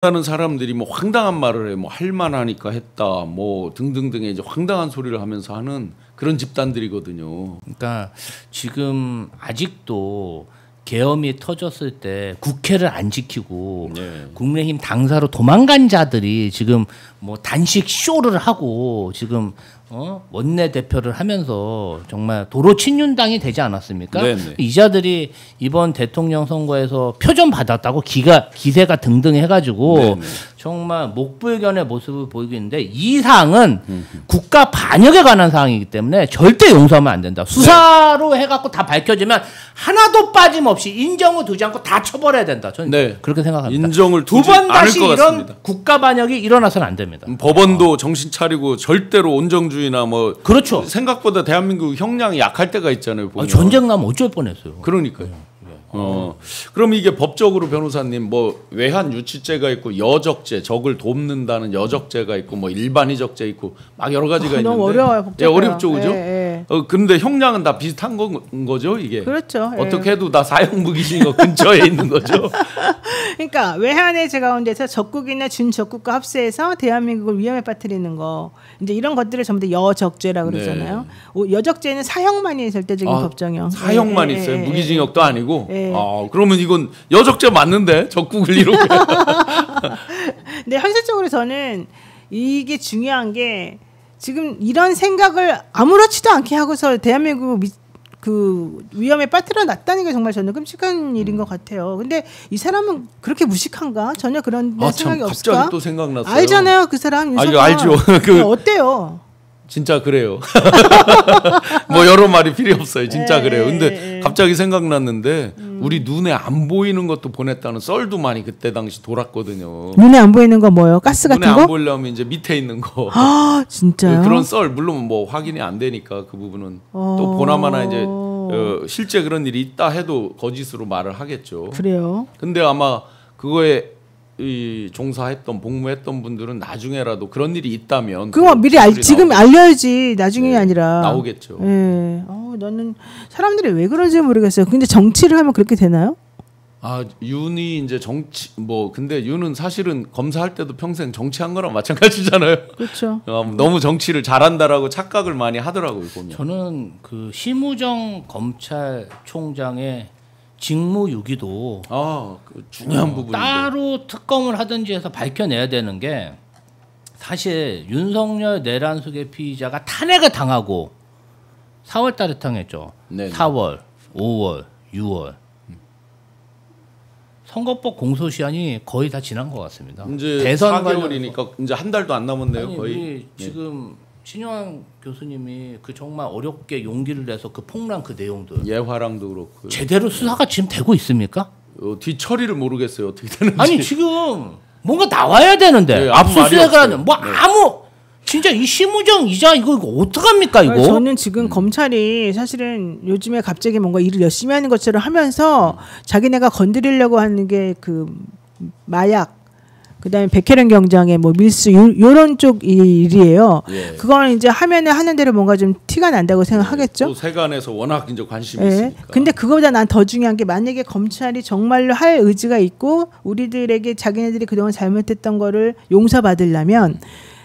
하는 사람들이 뭐 황당한 말을 해, 뭐 할만하니까 했다, 뭐 등등등의 이제 황당한 소리를 하면서 하는 그런 집단들이거든요. 그러니까 지금 아직도 계엄이 터졌을 때 국회를 안 지키고 국민의힘 당사로 도망간 자들이 지금 뭐 단식 쇼를 하고 지금 원내 대표를 하면서 정말 도로 친윤당이 되지 않았습니까? 네네. 이 자들이 이번 대통령 선거에서 표전 받았다고 기세가 등등 해가지고 네네. 정말 목불견의 모습을 보이고 있는데 이 사항은 국가 반역에 관한 사항이기 때문에 절대 용서하면 안 된다. 수사로 해갖고 다 밝혀지면 하나도 빠짐없이 인정을 두지 않고 다 처벌해야 된다. 저는 그렇게 생각합니다. 인정을 두 번 다시 않을 것 이런 같습니다. 국가 반역이 일어나서는 안 됩니다. 법원도 정신 차리고 절대로 온정주의나 뭐 그렇죠. 생각보다 대한민국 형량이 약할 때가 있잖아요. 보면. 전쟁 나면 어쩔 뻔했어요. 그러니까요. 그럼 이게 법적으로 변호사님 뭐 외환 유치죄가 있고 여적죄, 적을 돕는다는 여적죄가 있고 뭐 일반 희적죄 있고 막 여러 가지가 있는데 너무 어려워요. 복잡해요. 어렵죠, 그죠? 예. 근데 형량은 다 비슷한 거죠, 이게. 그렇죠. 어떻게 해도 다 사형 무기징역 근처에 있는 거죠. 그러니까 외환의 죄 가운데서 적국이나 준적국과 합세해서 대한민국을 위험에 빠뜨리는 거, 이제 이런 것들을 전부 다 여적죄라고 그러잖아요. 여적죄는 사형만이 절대적인 법정형. 사형만 있어요. 무기징역도 아니고. 그러면 이건 여적죄 맞는데 적국을 이렇게. 근데 현실적으로 저는 이게 중요한 게 지금 이런 생각을 아무렇지도 않게 하고서 대한민국 그 위험에 빠뜨려 놨다는 게 정말 저는 끔찍한 일인 것 같아요. 근데 이 사람은 그렇게 무식한가? 전혀 그런 생각이 없을까? 갑자기 또 생각났어요. 알잖아요, 그 사람. 이거 알죠. 어때요? 진짜 그래요. 뭐 여러 말이 필요 없어요. 진짜 그래요. 근데 갑자기 생각났는데 우리 눈에 안 보이는 것도 보냈다는 썰도 많이 그때 당시 돌았거든요. 눈에 안 보이는 거 뭐예요? 가스 같은 거? 눈에 안 보이려면 이제 밑에 있는 거. 아, 진짜요? 그런 썰 물론 뭐 확인이 안 되니까 그 부분은 또 보나마나 이제 실제 그런 일이 있다 해도 거짓으로 말을 하겠죠. 그래요. 근데 아마 그거에 이 종사했던 복무했던 분들은 나중에라도 그런 일이 있다면 그거 미리 지금 알려야지. 나중이 아니라 나오겠죠. 나는 사람들이 왜 그런지 모르겠어요. 근데 정치를 하면 그렇게 되나요? 윤이 이제 정치 뭐 근데 윤은 사실은 검사할 때도 평생 정치한 거랑 마찬가지잖아요. 그렇죠. 너무 정치를 잘한다라고 착각을 많이 하더라고요. 보면. 저는 그 심우정 검찰총장의 직무유기도 그 중요한 부분인데 따로 특검을 하든지 해서 밝혀내야 되는 게 사실 윤석열 내란숙의 피의자가 탄핵을 당하고 4월 달에 당했죠. 네네. 4월, 5월, 6월 선거법 공소시한이 거의 다 지난 것 같습니다. 이제 대선 4개월이니까 이제 한 달도 안 남았네요. 거의. 지금 신영환 교수님이 그 정말 어렵게 용기를 내서 그 폭로한 그 내용들 예화랑도 그렇고 제대로 수사가 지금 되고 있습니까? 뒤처리를 모르겠어요. 어떻게 되는지. 아니 지금 뭔가 나와야 되는데 압수수색을 하는 진짜 이 심우정 이자 이거 어떡합니까 이거? 저는 지금 검찰이 사실은 요즘에 갑자기 뭔가 일을 열심히 하는 것처럼 하면서 자기네가 건드리려고 하는 게 그 마약 그다음에 백혜련 경장의 뭐 밀수 요런 쪽 일이에요. 그거는 이제 하면은 하는 대로 뭔가 좀 티가 난다고 생각하겠죠. 또 세간에서 워낙 이제 관심이 있으니까. 근데 그거보다 난 더 중요한 게 만약에 검찰이 정말로 할 의지가 있고 우리들에게 자기네들이 그동안 잘못했던 거를 용서받으려면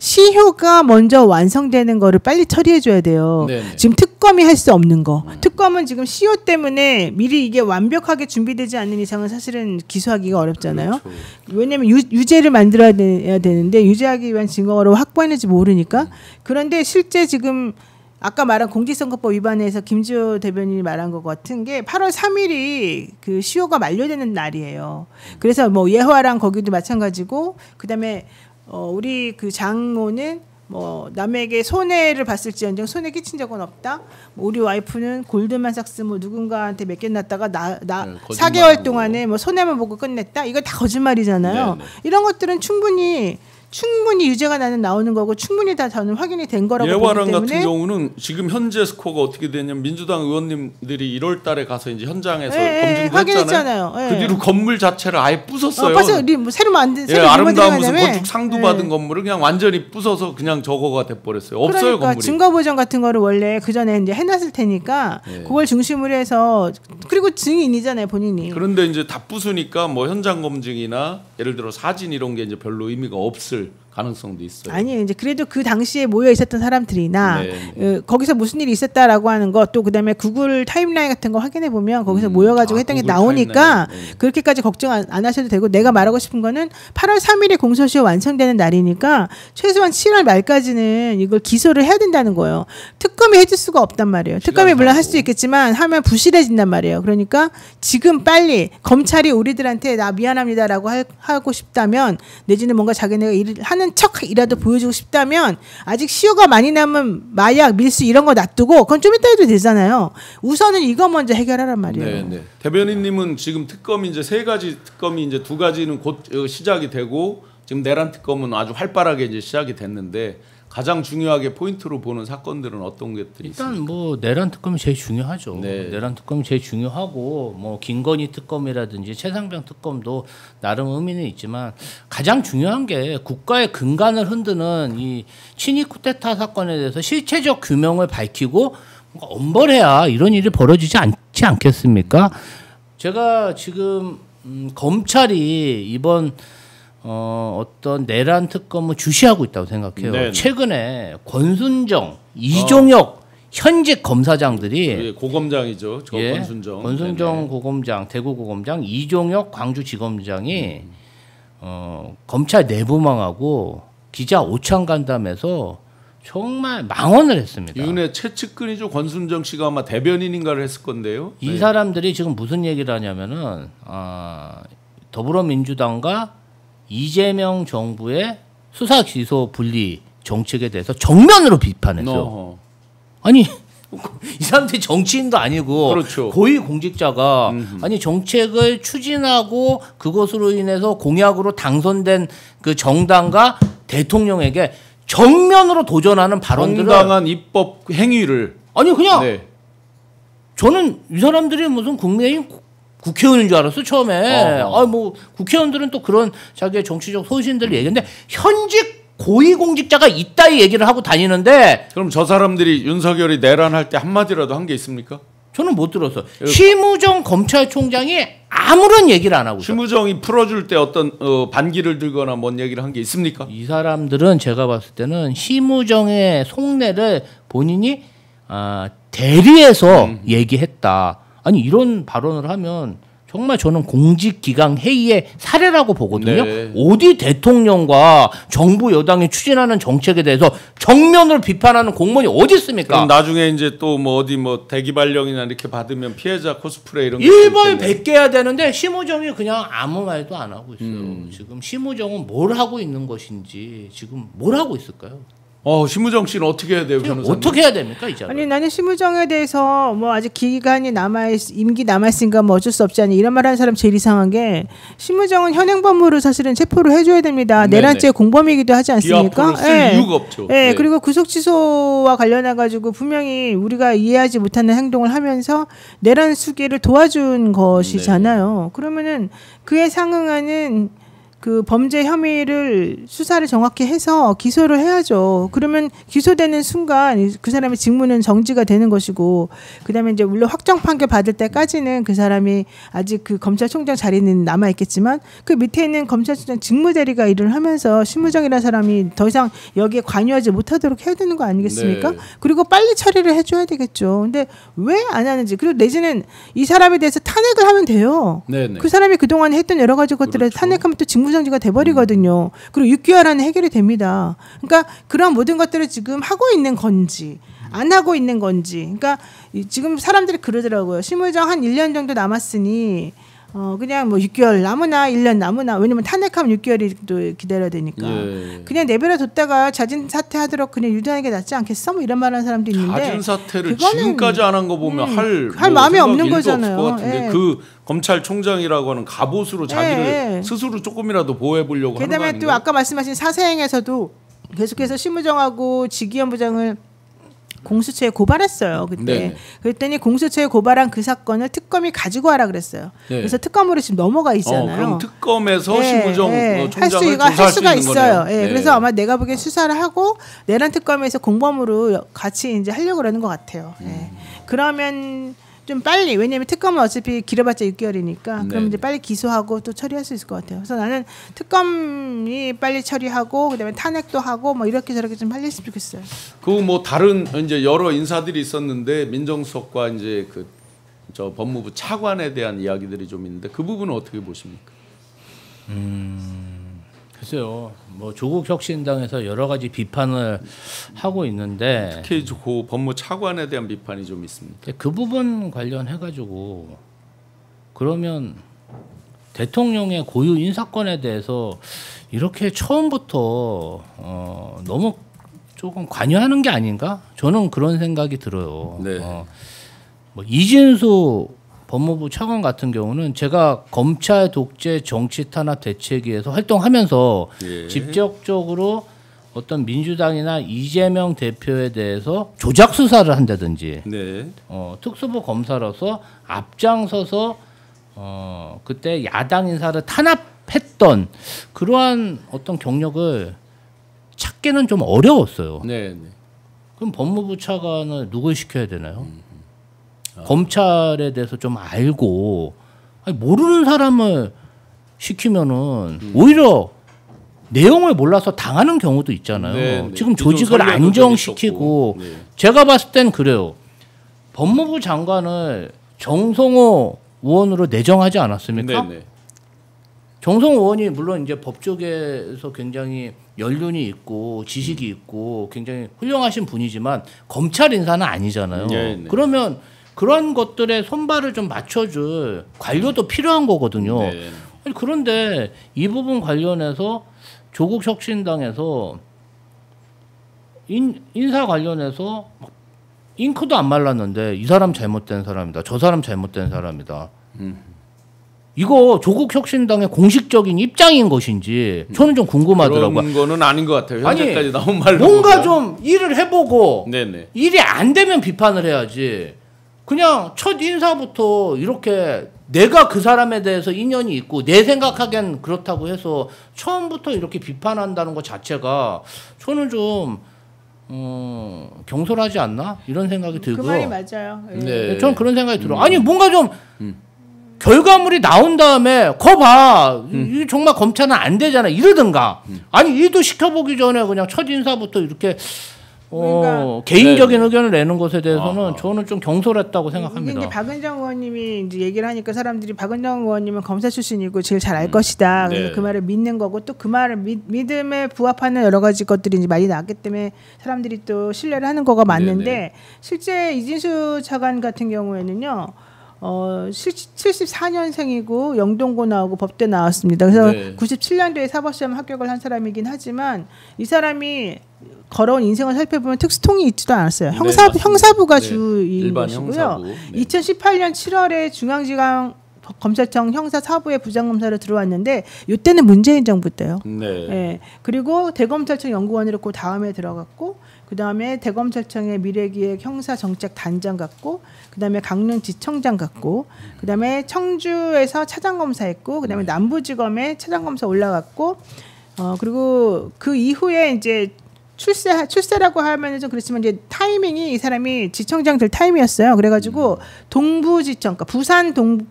시효가 먼저 완성되는 거를 빨리 처리해줘야 돼요. 네네. 지금 특검이 할 수 없는 거. 특검은 지금 시효 때문에 미리 이게 완벽하게 준비되지 않는 이상은 사실은 기소하기가 어렵잖아요. 그렇죠. 왜냐하면 유죄를 만들어야 되는데 유죄하기 위한 증거를 확보했는지 모르니까. 그런데 실제 지금 아까 말한 공직선거법 위반에서 김지호 대변인이 말한 것 같은 게 8월 3일이 그 시효가 만료되는 날이에요. 그래서 뭐 예화랑 거기도 마찬가지고 그다음에 우리 그 장모는 뭐 남에게 손해를 봤을지언정 손해 끼친 적은 없다. 우리 와이프는 골드만삭스 뭐 누군가한테 맡겨놨다가 4개월 동안에 뭐 손해만 보고 끝냈다. 이거 다 거짓말이잖아요. 네네. 이런 것들은 충분히 충분히 유죄가 나오는 거고 충분히 다 저는 확인이 된 거라고 보기 예화랑 때문에 같은 경우는 지금 현재 스코어가 어떻게 되냐면 민주당 의원님들이 1월달에 가서 이제 현장에서 검증도 확인했잖아요. 그 뒤로 건물 자체를 아예 부쉈어요. 뭐 새로 만든 아름다운 무슨 건축 상도 받은 건물을 그냥 완전히 부숴서 그냥 저거가 돼버렸어요. 없어요. 그러니까 건물이. 증거 보정 같은 거를 원래 그 전에 이제 해놨을 테니까 그걸 중심으로 해서 그리고 증인이잖아요 본인이. 그런데 이제 다 부수니까 뭐 현장 검증이나 예를 들어 사진 이런 게 이제 별로 의미가 없을 가능성도 있어요. 아니 이제 그래도 그 당시에 모여 있었던 사람들이나 거기서 무슨 일이 있었다라고 하는 거 또 그다음에 구글 타임라인 같은 거 확인해 보면 거기서 모여가지고 했던 게 나오니까 그렇게까지 걱정 안 하셔도 되고 내가 말하고 싶은 거는 8월 3일에 공소시효 완성되는 날이니까 최소한 7월 말까지는 이걸 기소를 해야 된다는 거예요. 특검이 해줄 수가 없단 말이에요. 특검이 물론 할 수 있겠지만 하면 부실해진단 말이에요. 그러니까 지금 빨리 검찰이 우리들한테 나 미안합니다라고 하고 싶다면 내지는 뭔가 자기네가 일을 하는 척이라도 보여주고 싶다면 아직 시효가 많이 남은 마약, 밀수 이런 거 놔두고 그건 좀 이따 해도 되잖아요. 우선은 이거 먼저 해결하란 말이에요. 네. 대변인님은 지금 특검이 이제 3가지 특검이 이제 2가지는 곧 시작이 되고 지금 내란 특검은 아주 활발하게 이제 시작이 됐는데 가장 중요하게 포인트로 보는 사건들은 어떤 것들이 있습니까? 일단 뭐 내란 특검이 제일 중요하죠. 네. 내란 특검이 제일 중요하고 뭐 김건희 특검이라든지 최상병 특검도 나름 의미는 있지만 가장 중요한 게 국가의 근간을 흔드는 이 친위 쿠데타 사건에 대해서 실체적 규명을 밝히고 뭔가 엄벌해야 이런 일이 벌어지지 않지 않겠습니까? 제가 지금 검찰이 이번 어떤 내란 특검을 주시하고 있다고 생각해요. 네네. 최근에 권순정, 이종혁 현직 검사장들이 고검장이죠. 권순정. 권순정 네네. 고검장, 대구고검장, 이종혁 광주지검장이 검찰 내부망하고 기자 오찬 간담회에서 정말 망언을 했습니다. 윤의 최측근이죠. 권순정 씨가 아마 대변인인가를 했을 건데요. 이 사람들이 지금 무슨 얘기를 하냐면은 더불어민주당과 이재명 정부의 수사 기소 분리 정책에 대해서 정면으로 비판했어요. 아니 이 사람들이 정치인도 아니고 그렇죠. 고위 공직자가 아니 정책을 추진하고 그것으로 인해서 공약으로 당선된 그 정당과 대통령에게 정면으로 도전하는 발언들을 정당한 입법 행위를 아니 그냥 저는 이 사람들이 무슨 국민의힘 국회의원인 줄 알았어 처음에. 뭐 국회의원들은 또 그런 자기의 정치적 소신들을 얘기했는데 현직 고위공직자가 이따위 얘기를 하고 다니는데 그럼 저 사람들이 윤석열이 내란할 때 한마디라도 한 게 있습니까? 저는 못 들었어. 심우정 검찰총장이 아무런 얘기를 안 하고 있어요. 심우정이 풀어줄 때 어떤 반기를 들거나 뭔 얘기를 한 게 있습니까? 이 사람들은 제가 봤을 때는 심우정의 속내를 본인이 대리해서 얘기했다. 아니 이런 발언을 하면 정말 저는 공직기강 회의의 사례라고 보거든요. 네. 어디 대통령과 정부 여당이 추진하는 정책에 대해서 정면으로 비판하는 공무원이 어디 있습니까? 그럼 나중에 이제 또 뭐 어디 뭐 대기발령이나 이렇게 받으면 피해자 코스프레 이런 게 일벌백계해야 되는데 심우정이 그냥 아무 말도 안 하고 있어요. 지금 심우정은 뭘 하고 있는 것인지 지금 뭘 하고 있을까요? 심우정 씨는 어떻게 해야 돼요, 변호사님? 어떻게 해야 됩니까, 이제? 아니 나는 심우정에 대해서 뭐 아직 기간이 임기 남아있으니까 뭐 어쩔 수 없지 않니 이런 말하는 사람 제일 이상한 게 심우정은 현행범으로 사실은 체포를 해줘야 됩니다. 내란죄 공범이기도 하지 않습니까? 쓸 이유가 없죠. 네. 그리고 구속 취소와 관련해 가지고 분명히 우리가 이해하지 못하는 행동을 하면서 내란 수계를 도와준 것이잖아요. 그러면은 그에 상응하는 그 범죄 혐의를 수사를 정확히 해서 기소를 해야죠. 그러면 기소되는 순간 그 사람의 직무는 정지가 되는 것이고, 그다음에 이제 물론 확정 판결 받을 때까지는 그 사람이 아직 그 검찰총장 자리는 남아 있겠지만 그 밑에 있는 검찰총장 직무대리가 일을 하면서 심우정이라는 사람이 더 이상 여기에 관여하지 못하도록 해야 되는 거 아니겠습니까? 그리고 빨리 처리를 해줘야 되겠죠. 근데 왜 안 하는지, 그리고 내지는 이 사람에 대해서 탄핵을 하면 돼요. 그 사람이 그동안 했던 여러 가지 것들을 탄핵하면 또 직무정지가 돼버리거든요. 그리고 6개월 안에 해결이 됩니다. 그러니까 그런 모든 것들을 지금 하고 있는 건지 안 하고 있는 건지. 그러니까 지금 사람들이 그러더라고요. 심우정 한 1년 정도 남았으니 그냥 뭐 6개월 남으나 1년 남으나 왜냐면 탄핵하면 6개월이 또 기다려야 되니까 예. 그냥 내버려 뒀다가 자진 사퇴하도록 그냥 유도하는 게 낫지 않겠어? 뭐 이런 말하는 사람도 있는데 자진 사퇴를 지금까지 안 한 거 보면 할 마음이 없는 생각 일도 거잖아요. 없을 것 같은데 예. 그 검찰총장이라고 하는 갑옷으로 자기를 예. 스스로 조금이라도 보호해 보려고 하는 거 그다음에 아닌가요? 또 아까 말씀하신 사세행에서도 계속해서 심우정하고 지기현 부장을 공수처에 고발했어요. 그때 네네. 그랬더니 공수처에 고발한 그 사건을 특검이 가지고 와라 그랬어요. 네. 그래서 특검으로 지금 넘어가 있잖아요. 그럼 특검에서 예, 심우정 할 총장을 수가 조사할 수 있는 있어요. 거네요. 예, 네. 그래서 아마 내가 보기엔 수사를 하고 내란 특검에서 공범으로 같이 이제 하려고 그러는 것 같아요. 예. 그러면 좀 빨리 왜냐하면 특검은 어차피 길어봤자 6개월이니까 네. 그럼 이제 빨리 기소하고 또 처리할 수 있을 것 같아요. 그래서 나는 특검이 빨리 처리하고 그다음에 탄핵도 하고 뭐 이렇게 저렇게 좀 빨리 했으면 좋겠어요. 그 뭐 다른 이제 여러 인사들이 있었는데 민정수석과 이제 그 저 법무부 차관에 대한 이야기들이 좀 있는데 그 부분은 어떻게 보십니까? 글쎄요. 뭐 조국 혁신당에서 여러 가지 비판을 하고 있는데 특히 그 법무 차관에 대한 비판이 좀 있습니다. 그 부분 관련해 가지고 그러면 대통령의 고유 인사권에 대해서 이렇게 처음부터 너무 조금 관여하는 게 아닌가? 저는 그런 생각이 들어요. 네. 뭐 이진수 법무부 차관 같은 경우는 제가 검찰 독재 정치 탄압 대책위에서 활동하면서 예. 직접적으로 어떤 민주당이나 이재명 대표에 대해서 조작 수사를 한다든지 네. 특수부 검사로서 앞장서서 그때 야당 인사를 탄압했던 그러한 어떤 경력을 찾기는 좀 어려웠어요. 네. 네. 그럼 법무부 차관을 누굴 시켜야 되나요? 검찰에 대해서 좀 알고 아니, 모르는 사람을 시키면은 오히려 내용을 몰라서 당하는 경우도 있잖아요. 네, 네. 지금 조직을 안정시키고 네. 제가 봤을 땐 그래요. 법무부 장관을 정성호 의원으로 내정하지 않았습니까? 네. 네. 정성호 의원이 물론 이제 법조계에서 굉장히 연륜이 있고 지식이 있고 굉장히 훌륭하신 분이지만 검찰 인사는 아니잖아요. 네, 네. 그러면 그런 것들에 손발을 좀 맞춰줄 관료도 필요한 거거든요. 네. 아니, 그런데 이 부분 관련해서 조국 혁신당에서 인사 관련해서 잉크도 안 말랐는데 이 사람 잘못된 사람이다. 저 사람 잘못된 사람이다. 이거 조국 혁신당의 공식적인 입장인 것인지 저는 좀 궁금하더라고요. 그런 거는 아닌 것 같아요. 현재까지 아니, 나온 말로 뭔가 좀 일을 해보고 네네. 일이 안 되면 비판을 해야지. 그냥 첫 인사부터 이렇게 내가 그 사람에 대해서 인연이 있고 내 생각하기엔 그렇다고 해서 처음부터 이렇게 비판한다는 것 자체가 저는 좀 경솔하지 않나 이런 생각이 들고요. 그 말이 맞아요. 예. 네. 저는 그런 생각이 들어. 아니 뭔가 좀 결과물이 나온 다음에 거봐 이 정말 검찰은 안 되잖아 이러든가 아니 일도 시켜보기 전에 그냥 첫 인사부터 이렇게 그러니까 개인적인 네네. 의견을 내는 것에 대해서는 저는 좀 경솔했다고 생각합니다. 이게 박은정 의원님이 이제 얘기를 하니까 사람들이 박은정 의원님은 검사 출신이고 제일 잘 알 것이다. 그래서 네. 그 말을 믿는 거고 또 그 말을 믿음에 부합하는 여러 가지 것들이 이제 많이 나왔기 때문에 사람들이 또 신뢰를 하는 거가 맞는데 네네. 실제 이진수 차관 같은 경우에는요. 74년생이고 영동고 나오고 법대 나왔습니다. 그래서 네. 97년도에 사법시험 합격을 한 사람이긴 하지만 이 사람이 걸어온 인생을 살펴보면 특수통이 있지도 않았어요. 네, 형사부가 네. 주인 일반 것이고요. 형사부. 네. 2018년 7월에 중앙지검 검찰청 형사사부에 부장검사로 들어왔는데 이때는 문재인 정부 때요. 네. 예. 그리고 대검찰청 연구원으로 그 다음에 들어갔고 그 다음에 대검찰청의 미래기획 형사정책단장 갔고 그 다음에 강릉지청장 갔고 그 다음에 청주에서 차장검사했고 그 다음에 남부지검에 차장검사 올라갔고 그리고 그 이후에 이제 출세라고 하면 좀 그렇지만 이제 타이밍이 이 사람이 지청장 될 타임이었어요. 그래가지고 동부지청, 그러니까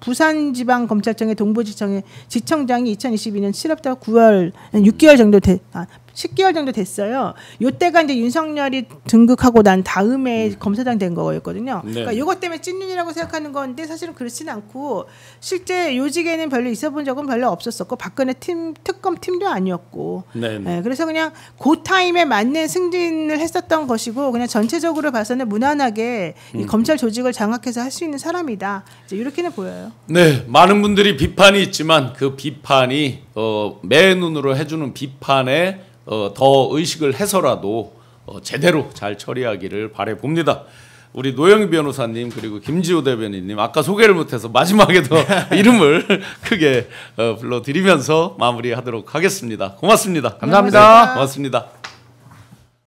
부산지방검찰청의 동부지청의 지청장이 2022년 7월부터 9월 6개월 정도 10개월 정도 됐어요. 요때가 이제 윤석열이 등극하고 난 다음에 검사장 된 거였거든요. 네. 그러니까 이것 때문에 찐윤이라고 생각하는 건데 사실은 그렇지는 않고 실제 요직에는 별로 있어본 적은 별로 없었었고 박근혜 특검 팀도 아니었고 네. 네, 그래서 그냥 그 타임에 맞는 승진을 했었던 것이고 그냥 전체적으로 봐서는 무난하게 이 검찰 조직을 장악해서 할 수 있는 사람이다. 이제 이렇게는 보여요. 네, 많은 분들이 비판이 있지만 그 비판이 맨눈으로 해주는 비판에 더 의식을 해서라도 제대로 잘 처리하기를 바래 봅니다. 우리 노영희 변호사님 그리고 김지호 대변인님 아까 소개를 못해서 마지막에도 이름을 크게 불러드리면서 마무리하도록 하겠습니다. 고맙습니다. 감사합니다. 네, 고맙습니다.